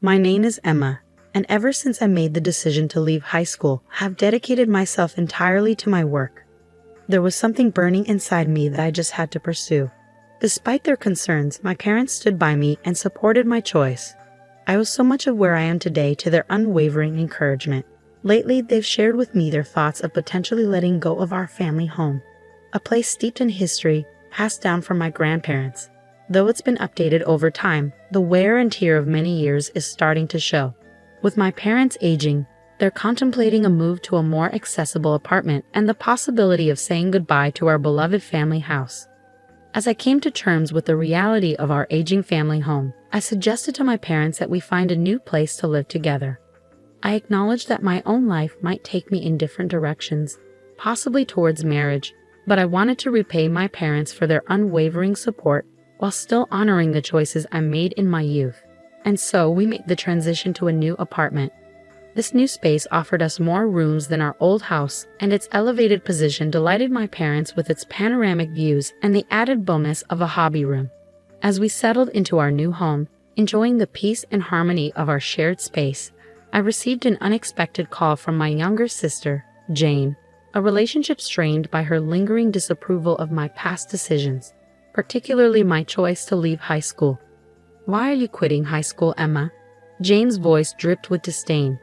My name is Emma, and ever since I made the decision to leave high school, I have dedicated myself entirely to my work. There was something burning inside me that I just had to pursue. Despite their concerns, my parents stood by me and supported my choice. I owe so much of where I am today to their unwavering encouragement. Lately, they've shared with me their thoughts of potentially letting go of our family home, a place steeped in history passed down from my grandparents. Though it's been updated over time, the wear and tear of many years is starting to show. With my parents aging, they're contemplating a move to a more accessible apartment and the possibility of saying goodbye to our beloved family house. As I came to terms with the reality of our aging family home, I suggested to my parents that we find a new place to live together. I acknowledged that my own life might take me in different directions, possibly towards marriage, but I wanted to repay my parents for their unwavering support while still honoring the choices I made in my youth. And so we made the transition to a new apartment. This new space offered us more rooms than our old house, and its elevated position delighted my parents with its panoramic views and the added bonus of a hobby room. As we settled into our new home, enjoying the peace and harmony of our shared space, I received an unexpected call from my younger sister, Jane, a relationship strained by her lingering disapproval of my past decisions, particularly my choice to leave high school. "Why are you quitting high school, Emma?" Jane's voice dripped with disdain.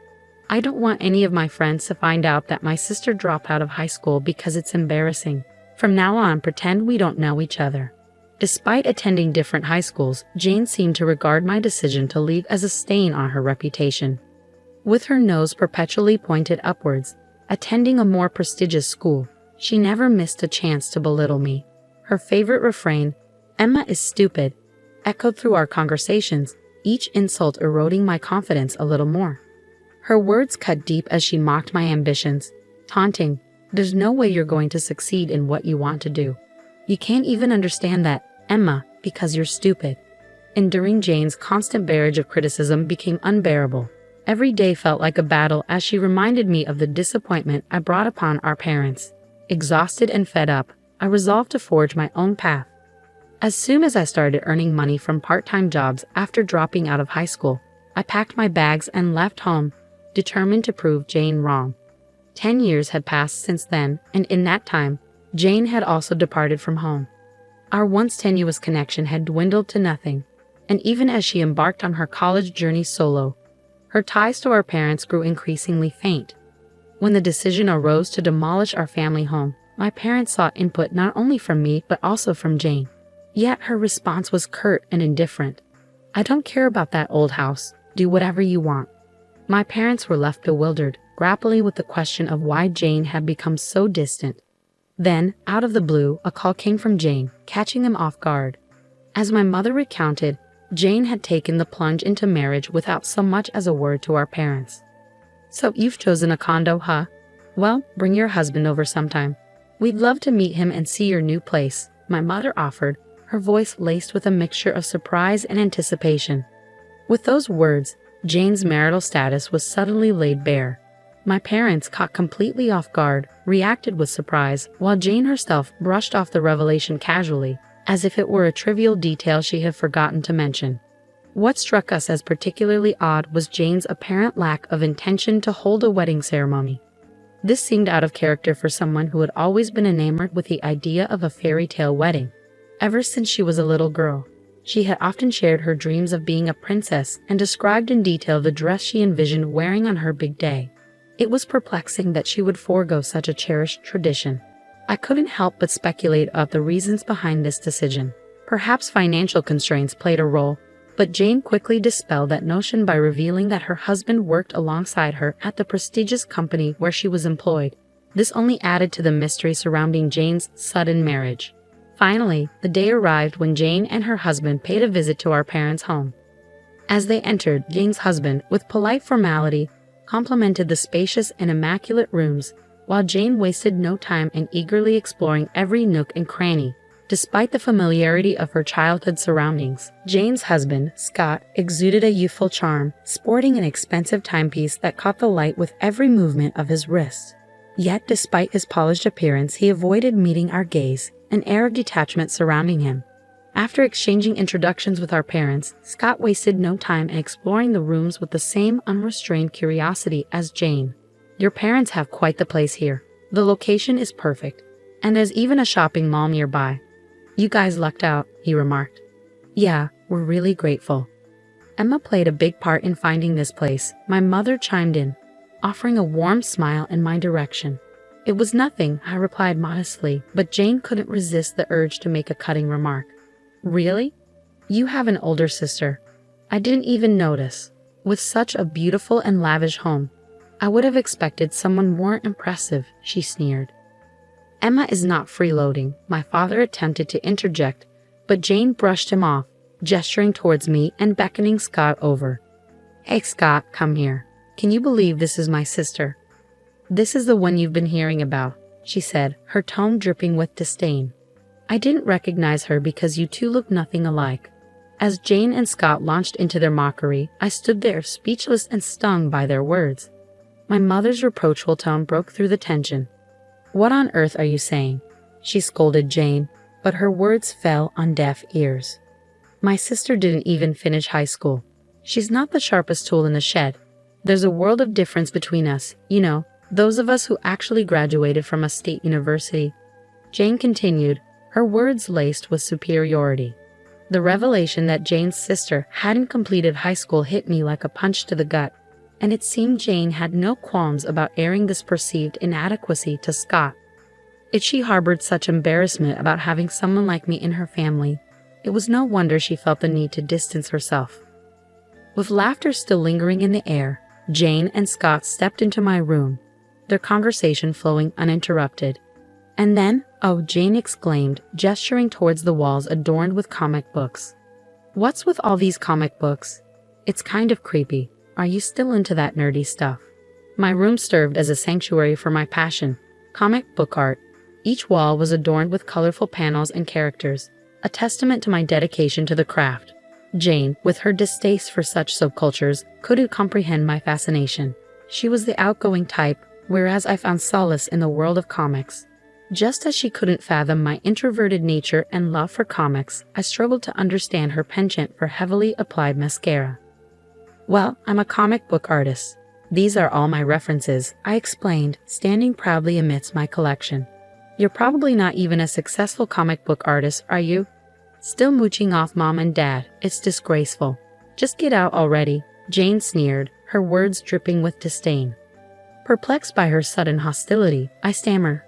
"I don't want any of my friends to find out that my sister dropped out of high school because it's embarrassing. From now on, pretend we don't know each other." Despite attending different high schools, Jane seemed to regard my decision to leave as a stain on her reputation. With her nose perpetually pointed upwards, attending a more prestigious school, she never missed a chance to belittle me. Her favorite refrain, "Emma is stupid," echoed through our conversations, each insult eroding my confidence a little more. Her words cut deep as she mocked my ambitions, taunting, "There's no way you're going to succeed in what you want to do. You can't even understand that, Emma, because you're stupid." Enduring Jane's constant barrage of criticism became unbearable. Every day felt like a battle as she reminded me of the disappointment I brought upon our parents. Exhausted and fed up, I resolved to forge my own path. As soon as I started earning money from part-time jobs after dropping out of high school, I packed my bags and left home, determined to prove Jane wrong. 10 years had passed since then, and in that time, Jane had also departed from home. Our once tenuous connection had dwindled to nothing, and even as she embarked on her college journey solo, her ties to our parents grew increasingly faint. When the decision arose to demolish our family home, my parents sought input not only from me but also from Jane. Yet her response was curt and indifferent. "I don't care about that old house. Do whatever you want." My parents were left bewildered, grappling with the question of why Jane had become so distant. Then, out of the blue, a call came from Jane, catching them off guard. As my mother recounted, Jane had taken the plunge into marriage without so much as a word to our parents. "So you've chosen a condo, huh? Well, bring your husband over sometime. We'd love to meet him and see your new place," my mother offered, her voice laced with a mixture of surprise and anticipation. With those words, Jane's marital status was suddenly laid bare. My parents, caught completely off guard, reacted with surprise, while Jane herself brushed off the revelation casually, as if it were a trivial detail she had forgotten to mention. What struck us as particularly odd was Jane's apparent lack of intention to hold a wedding ceremony. This seemed out of character for someone who had always been enamored with the idea of a fairy tale wedding. Ever since she was a little girl, she had often shared her dreams of being a princess and described in detail the dress she envisioned wearing on her big day. It was perplexing that she would forego such a cherished tradition. I couldn't help but speculate about the reasons behind this decision. Perhaps financial constraints played a role, but Jane quickly dispelled that notion by revealing that her husband worked alongside her at the prestigious company where she was employed. This only added to the mystery surrounding Jane's sudden marriage. Finally, the day arrived when Jane and her husband paid a visit to our parents' home. As they entered, Jane's husband, with polite formality, complimented the spacious and immaculate rooms, while Jane wasted no time in eagerly exploring every nook and cranny. Despite the familiarity of her childhood surroundings, Jane's husband, Scott, exuded a youthful charm, sporting an expensive timepiece that caught the light with every movement of his wrist. Yet, despite his polished appearance, he avoided meeting our gaze, an air of detachment surrounding him. After exchanging introductions with our parents, Scott wasted no time in exploring the rooms with the same unrestrained curiosity as Jane. Your parents have quite the place here. The location is perfect, and there's even a shopping mall nearby. You guys lucked out, he remarked. Yeah, we're really grateful. Emma played a big part in finding this place, my mother chimed in, offering a warm smile in my direction. It was nothing, I replied modestly, but Jane couldn't resist the urge to make a cutting remark. Really? You have an older sister. I didn't even notice. With such a beautiful and lavish home, I would have expected someone more impressive, she sneered. Emma is not freeloading, my father attempted to interject, but Jane brushed him off, gesturing towards me and beckoning Scott over. Hey Scott, come here. Can you believe this is my sister? This is the one you've been hearing about, she said, her tone dripping with disdain. I didn't recognize her because you two look nothing alike. As Jane and Scott launched into their mockery, I stood there speechless and stung by their words. My mother's reproachful tone broke through the tension. What on earth are you saying? She scolded Jane, but her words fell on deaf ears. My sister didn't even finish high school. She's not the sharpest tool in the shed. There's a world of difference between us, you know, those of us who actually graduated from a state university. Jane continued, her words laced with superiority. The revelation that Jane's sister hadn't completed high school hit me like a punch to the gut, and it seemed Jane had no qualms about airing this perceived inadequacy to Scott. If she harbored such embarrassment about having someone like me in her family, it was no wonder she felt the need to distance herself. With laughter still lingering in the air, Jane and Scott stepped into my room, their conversation flowing uninterrupted. And then, oh, Jane exclaimed, gesturing towards the walls adorned with comic books. What's with all these comic books? It's kind of creepy. Are you still into that nerdy stuff? My room served as a sanctuary for my passion, comic book art. Each wall was adorned with colorful panels and characters, a testament to my dedication to the craft. Jane, with her distaste for such subcultures, couldn't comprehend my fascination. She was the outgoing type, whereas I found solace in the world of comics. Just as she couldn't fathom my introverted nature and love for comics, I struggled to understand her penchant for heavily applied mascara. Well, I'm a comic book artist. These are all my references, I explained, standing proudly amidst my collection. You're probably not even a successful comic book artist, are you? Still mooching off mom and dad, it's disgraceful. Just get out already, Jane sneered, her words dripping with disdain. Perplexed by her sudden hostility, I stammered.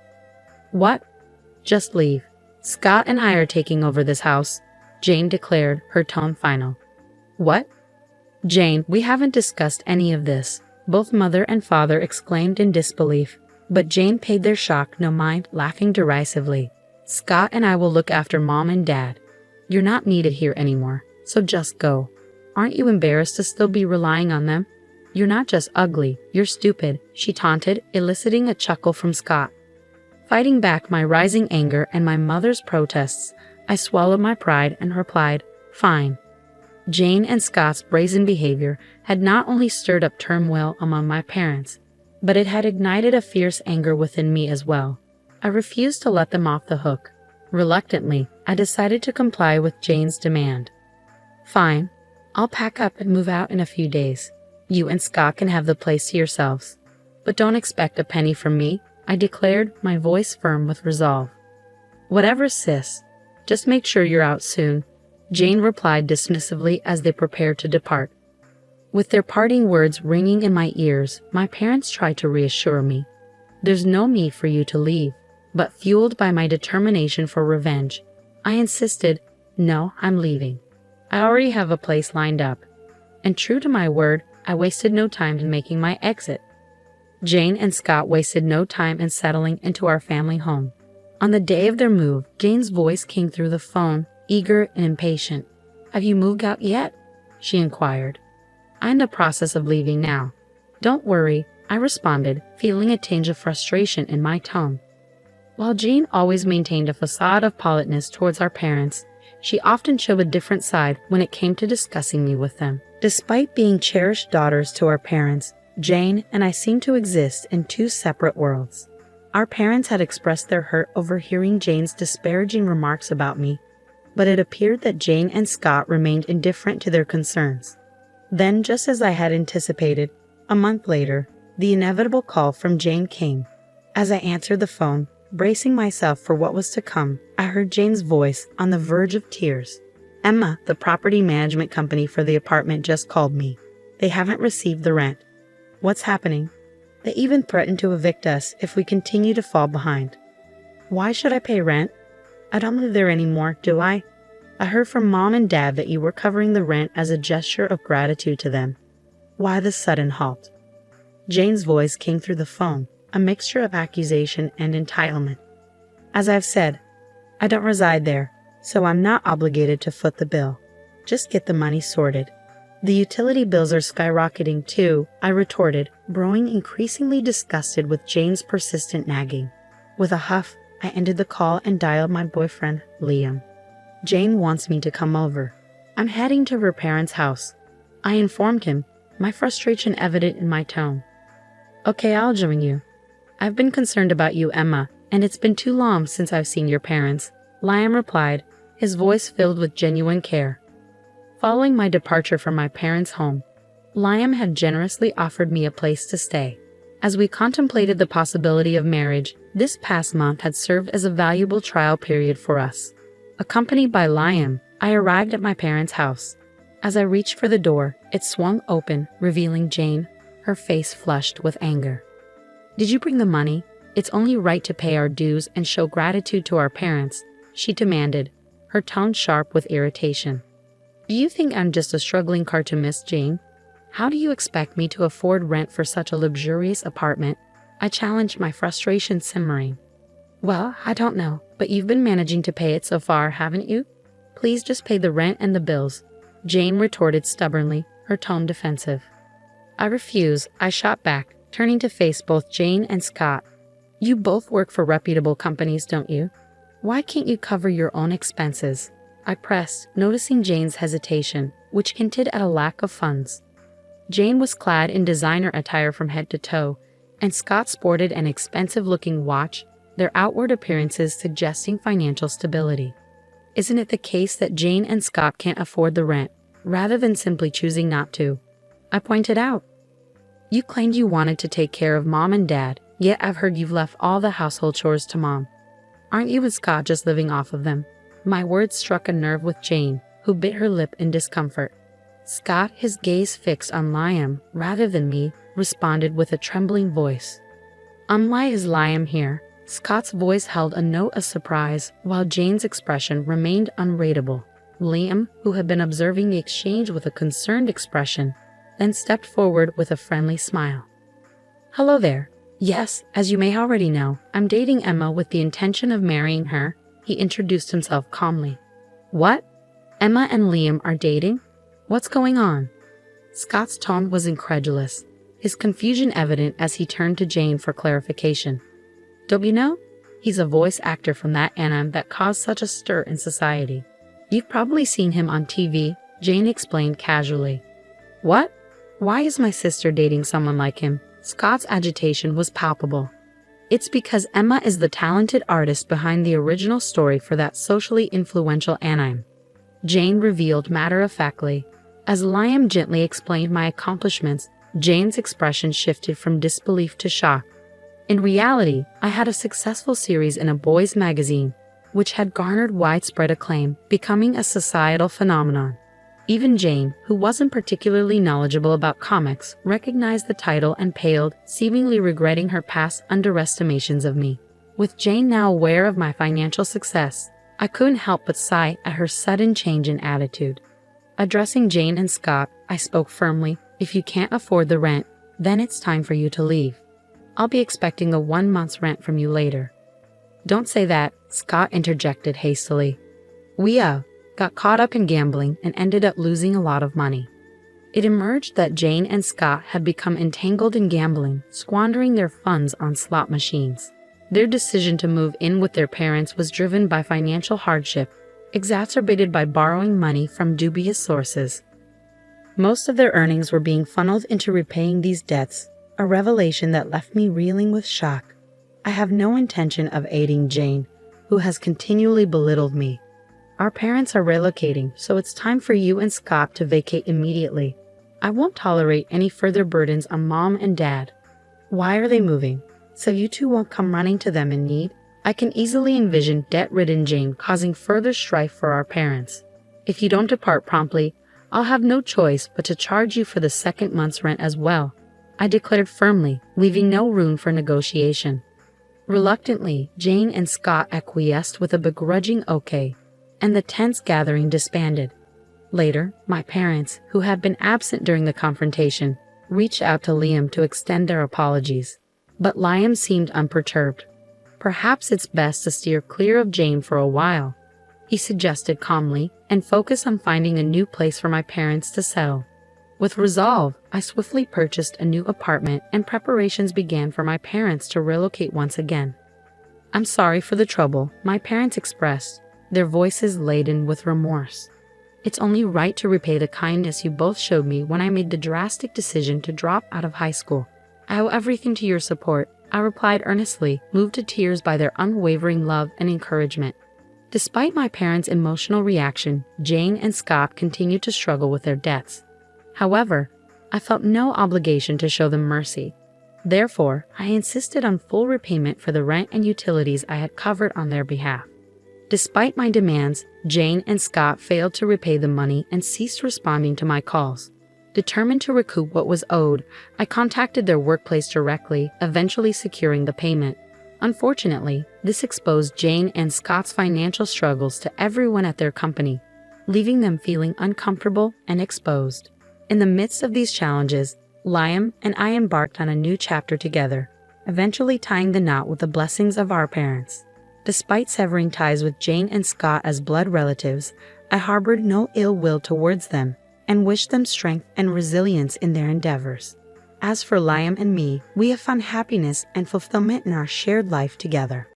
What? Just leave. Scott and I are taking over this house, Jane declared, her tone final. What? Jane, we haven't discussed any of this, both mother and father exclaimed in disbelief, but Jane paid their shock no mind, laughing derisively. Scott and I will look after mom and dad. You're not needed here anymore, so just go. Aren't you embarrassed to still be relying on them? You're not just ugly, you're stupid, she taunted, eliciting a chuckle from Scott. Fighting back my rising anger and my mother's protests, I swallowed my pride and replied, fine. Jane and Scott's brazen behavior had not only stirred up turmoil among my parents, but it had ignited a fierce anger within me as well. I refused to let them off the hook. Reluctantly, I decided to comply with Jane's demand. Fine, I'll pack up and move out in a few days. You and Scott can have the place to yourselves. But don't expect a penny from me, I declared, my voice firm with resolve. Whatever, sis. Just make sure you're out soon, Jane replied dismissively as they prepared to depart. With their parting words ringing in my ears, my parents tried to reassure me. There's no need for you to leave, but fueled by my determination for revenge, I insisted, no, I'm leaving. I already have a place lined up. And true to my word, I wasted no time in making my exit. Jane and Scott wasted no time in settling into our family home. On the day of their move, Jane's voice came through the phone, eager and impatient. Have you moved out yet? She inquired. I'm in the process of leaving now. Don't worry, I responded, feeling a tinge of frustration in my tone. While Jane always maintained a facade of politeness towards our parents, she often showed a different side when it came to discussing me with them. Despite being cherished daughters to our parents, Jane and I seemed to exist in two separate worlds. Our parents had expressed their hurt over hearing Jane's disparaging remarks about me, but it appeared that Jane and Scott remained indifferent to their concerns. Then, just as I had anticipated, a month later, the inevitable call from Jane came. As I answered the phone, bracing myself for what was to come, I heard Jane's voice on the verge of tears. "Emma, the property management company for the apartment just called me. They haven't received the rent." "What's happening?" "They even threatened to evict us if we continue to fall behind." "Why should I pay rent? I don't live there anymore, do I? I heard from Mom and Dad that you were covering the rent as a gesture of gratitude to them." Why the sudden halt? Jane's voice came through the phone, a mixture of accusation and entitlement. "As I've said, I don't reside there, so I'm not obligated to foot the bill. Just get the money sorted." "The utility bills are skyrocketing too," I retorted, growing increasingly disgusted with Jane's persistent nagging. With a huff, I ended the call and dialed my boyfriend, Liam. "Jane wants me to come over. I'm heading to her parents' house." I informed him, my frustration evident in my tone. "Okay, I'll join you. I've been concerned about you, Emma, and it's been too long since I've seen your parents," Liam replied, his voice filled with genuine care. Following my departure from my parents' home, Liam had generously offered me a place to stay. As we contemplated the possibility of marriage, this past month had served as a valuable trial period for us. Accompanied by Liam, I arrived at my parents' house. As I reached for the door, it swung open, revealing Jane, her face flushed with anger. "Did you bring the money? It's only right to pay our dues and show gratitude to our parents," she demanded, her tone sharp with irritation. "Do you think I'm just a struggling cartoonist, Jane? How do you expect me to afford rent for such a luxurious apartment?" I challenged, my frustration simmering. "Well, I don't know, but you've been managing to pay it so far, haven't you? Please just pay the rent and the bills," Jane retorted stubbornly, her tone defensive. "I refuse," I shot back, turning to face both Jane and Scott. "You both work for reputable companies, don't you? Why can't you cover your own expenses?" I pressed, noticing Jane's hesitation, which hinted at a lack of funds. Jane was clad in designer attire from head to toe, and Scott sported an expensive-looking watch, their outward appearances suggesting financial stability. "Isn't it the case that Jane and Scott can't afford the rent, rather than simply choosing not to?" I pointed out. "You claimed you wanted to take care of Mom and Dad, yet I've heard you've left all the household chores to Mom. Aren't you and Scott just living off of them?" My words struck a nerve with Jane, who bit her lip in discomfort. Scott, his gaze fixed on Liam rather than me, responded with a trembling voice. "Why is Liam here?" Scott's voice held a note of surprise, while Jane's expression remained unreadable. Liam, who had been observing the exchange with a concerned expression, then stepped forward with a friendly smile. "Hello there. Yes, as you may already know, I'm dating Emma with the intention of marrying her," he introduced himself calmly. "What? Emma and Liam are dating? What's going on?" Scott's tone was incredulous, his confusion evident as he turned to Jane for clarification. "Don't you know? He's a voice actor from that anime that caused such a stir in society. You've probably seen him on TV," Jane explained casually. "What? Why is my sister dating someone like him?" Scott's agitation was palpable. "It's because Emma is the talented artist behind the original story for that socially influential anime," Jane revealed matter-of-factly. As Liam gently explained my accomplishments, Jane's expression shifted from disbelief to shock. In reality, I had a successful series in a boys' magazine, which had garnered widespread acclaim, becoming a societal phenomenon. Even Jane, who wasn't particularly knowledgeable about comics, recognized the title and paled, seemingly regretting her past underestimations of me. With Jane now aware of my financial success, I couldn't help but sigh at her sudden change in attitude. Addressing Jane and Scott, I spoke firmly. "If you can't afford the rent, then it's time for you to leave. I'll be expecting a 1 month's rent from you later." "Don't say that," Scott interjected hastily. "We got caught up in gambling and ended up losing a lot of money." It emerged that Jane and Scott had become entangled in gambling, squandering their funds on slot machines. Their decision to move in with their parents was driven by financial hardship, exacerbated by borrowing money from dubious sources. Most of their earnings were being funneled into repaying these debts, a revelation that left me reeling with shock. I have no intention of aiding Jane, who has continually belittled me. Our parents are relocating, so it's time for you and Scott to vacate immediately. I won't tolerate any further burdens on Mom and Dad. Why are they moving? So you two won't come running to them in need? I can easily envision debt-ridden Jane causing further strife for our parents. If you don't depart promptly, I'll have no choice but to charge you for the second month's rent as well, I declared firmly, leaving no room for negotiation. Reluctantly, Jane and Scott acquiesced with a begrudging okay, and the tense gathering disbanded. Later, my parents, who had been absent during the confrontation, reached out to Liam to extend their apologies. But Liam seemed unperturbed. Perhaps it's best to steer clear of Jane for a while, he suggested calmly, and focus on finding a new place for my parents to settle. With resolve, I swiftly purchased a new apartment and preparations began for my parents to relocate once again. I'm sorry for the trouble, my parents expressed, their voices laden with remorse. It's only right to repay the kindness you both showed me when I made the drastic decision to drop out of high school. I owe everything to your support, I replied earnestly, moved to tears by their unwavering love and encouragement. Despite my parents' emotional reaction, Jane and Scott continued to struggle with their debts. However, I felt no obligation to show them mercy. Therefore, I insisted on full repayment for the rent and utilities I had covered on their behalf. Despite my demands, Jane and Scott failed to repay the money and ceased responding to my calls. Determined to recoup what was owed, I contacted their workplace directly, eventually securing the payment. Unfortunately, this exposed Jane and Scott's financial struggles to everyone at their company, leaving them feeling uncomfortable and exposed. In the midst of these challenges, Liam and I embarked on a new chapter together, eventually tying the knot with the blessings of our parents. Despite severing ties with Jane and Scott as blood relatives, I harbored no ill will towards them and wished them strength and resilience in their endeavors. As for Liam and me, we have found happiness and fulfillment in our shared life together.